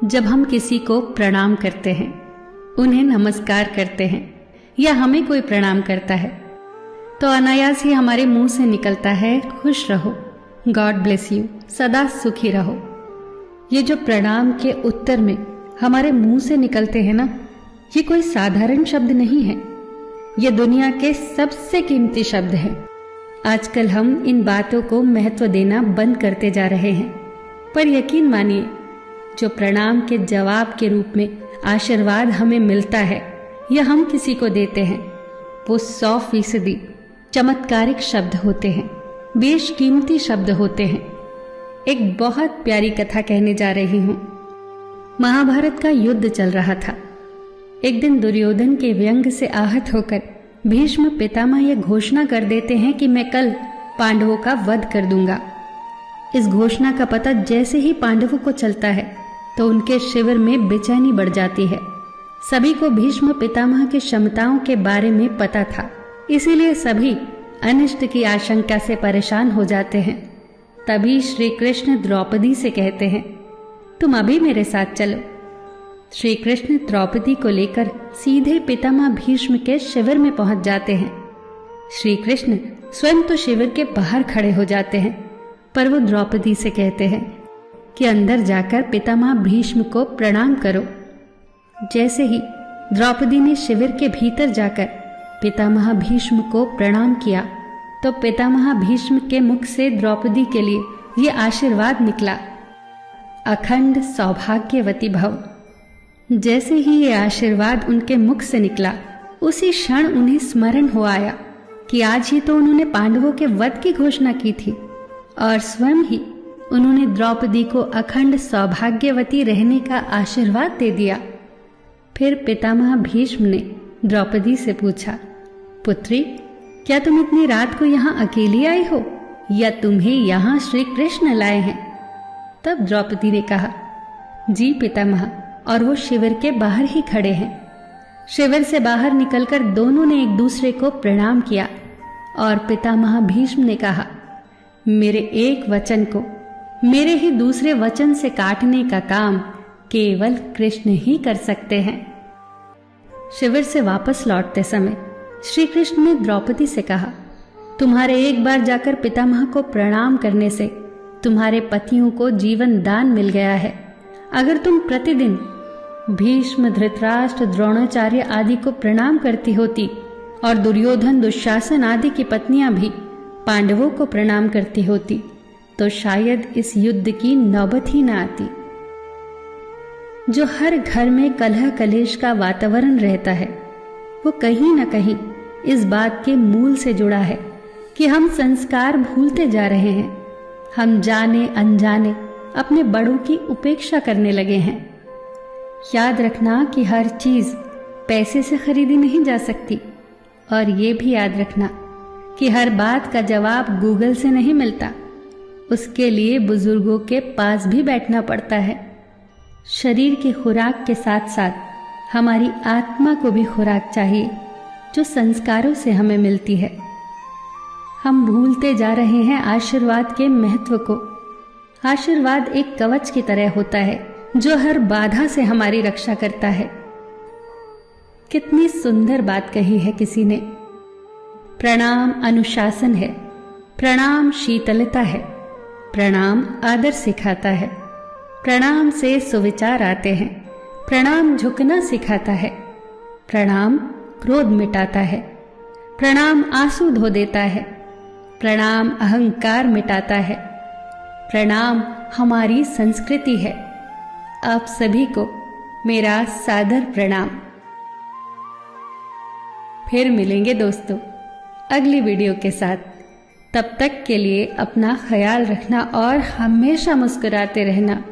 जब हम किसी को प्रणाम करते हैं, उन्हें नमस्कार करते हैं या हमें कोई प्रणाम करता है, तो अनायास ही हमारे मुंह से निकलता है खुश रहो, गॉड ब्लेस यू, सदा सुखी रहो। ये जो प्रणाम के उत्तर में हमारे मुंह से निकलते हैं ना, ये कोई साधारण शब्द नहीं है, ये दुनिया के सबसे कीमती शब्द हैं। आजकल हम इन बातों को महत्व देना बंद करते जा रहे हैं, पर यकीन मानिए, जो प्रणाम के जवाब के रूप में आशीर्वाद हमें मिलता है या हम किसी को देते हैं, वो 100% चमत्कारिक शब्द होते हैं, बेशकीमती शब्द होते हैं। एक बहुत प्यारी कथा कहने जा रही हूं। महाभारत का युद्ध चल रहा था। एक दिन दुर्योधन के व्यंग से आहत होकर भीष्म पितामह यह घोषणा कर देते हैं कि मैं कल पांडवों का वध कर दूंगा। इस घोषणा का पता जैसे ही पांडवों को चलता है तो उनके शिविर में बेचैनी बढ़ जाती है। सभी को भीष्म पितामह की क्षमताओं के बारे में पता था, इसीलिए सभी अनिष्ट की आशंका से परेशान हो जाते हैं। तभी श्री कृष्ण द्रौपदी से कहते हैं, तुम अभी मेरे साथ चलो। श्री कृष्ण द्रौपदी को लेकर सीधे पितामह भीष्म के शिविर में पहुंच जाते हैं। श्री कृष्ण स्वयं तो शिविर के बाहर खड़े हो जाते हैं, पर वो द्रौपदी से कहते हैं कि अंदर जाकर पितामह भीष्म को प्रणाम करो। जैसे ही द्रौपदी ने शिविर के भीतर जाकर पितामह भीष्म को प्रणाम किया, तो पितामह भीष्म के मुख से द्रौपदी के लिए ये आशीर्वाद निकला, अखंड सौभाग्यवती भव। जैसे ही ये आशीर्वाद उनके मुख से निकला, उसी क्षण उन्हें स्मरण हो आया कि आज ही तो उन्होंने पांडवों के वध की घोषणा की थी और स्वयं ही उन्होंने द्रौपदी को अखंड सौभाग्यवती रहने का आशीर्वाद दे दिया। फिर पितामह भीष्म ने द्रौपदी से पूछा, पुत्री, क्या तुम इतनी रात को यहाँ अकेली आई हो या तुम्हें यहाँ श्री कृष्ण लाए हैं? तब द्रौपदी ने कहा, जी पितामह, और वो शिविर के बाहर ही खड़े हैं। शिविर से बाहर निकलकर दोनों ने एक दूसरे को प्रणाम किया और पितामह भीष्म ने कहा, मेरे एक वचन को मेरे ही दूसरे वचन से काटने का काम केवल कृष्ण ही कर सकते हैं। शिविर से वापस लौटते समय श्री कृष्ण ने द्रौपदी से कहा, तुम्हारे एक बार जाकर पितामह को प्रणाम करने से तुम्हारे पतियों को जीवन दान मिल गया है। अगर तुम प्रतिदिन भीष्म, धृतराष्ट्र, द्रोणाचार्य आदि को प्रणाम करती होती और दुर्योधन, दुशासन आदि की पत्नियां भी पांडवों को प्रणाम करती होती, तो शायद इस युद्ध की नौबत ही न आती। जो हर घर में कलह कलेश का वातावरण रहता है, वो कहीं न कहीं इस बात के मूल से जुड़ा है कि हम संस्कार भूलते जा रहे हैं। हम जाने अनजाने अपने बड़ों की उपेक्षा करने लगे हैं। याद रखना कि हर चीज पैसे से खरीदी नहीं जा सकती, और ये भी याद रखना कि हर बात का जवाब गूगल से नहीं मिलता। उसके लिए बुजुर्गों के पास भी बैठना पड़ता है। शरीर की खुराक के साथ साथ हमारी आत्मा को भी खुराक चाहिए, जो संस्कारों से हमें मिलती है। हम भूलते जा रहे हैं आशीर्वाद के महत्व को। आशीर्वाद एक कवच की तरह होता है, जो हर बाधा से हमारी रक्षा करता है। कितनी सुंदर बात कही है किसी ने। प्रणाम अनुशासन है, प्रणाम शीतलता है, प्रणाम आदर सिखाता है, प्रणाम से सुविचार आते हैं, प्रणाम झुकना सिखाता है, प्रणाम क्रोध मिटाता है, प्रणाम आंसू धो देता है, प्रणाम अहंकार मिटाता है, प्रणाम हमारी संस्कृति है। आप सभी को मेरा सादर प्रणाम। फिर मिलेंगे दोस्तों अगली वीडियो के साथ। तब तक के लिए अपना ख्याल रखना और हमेशा मुस्कुराते रहना।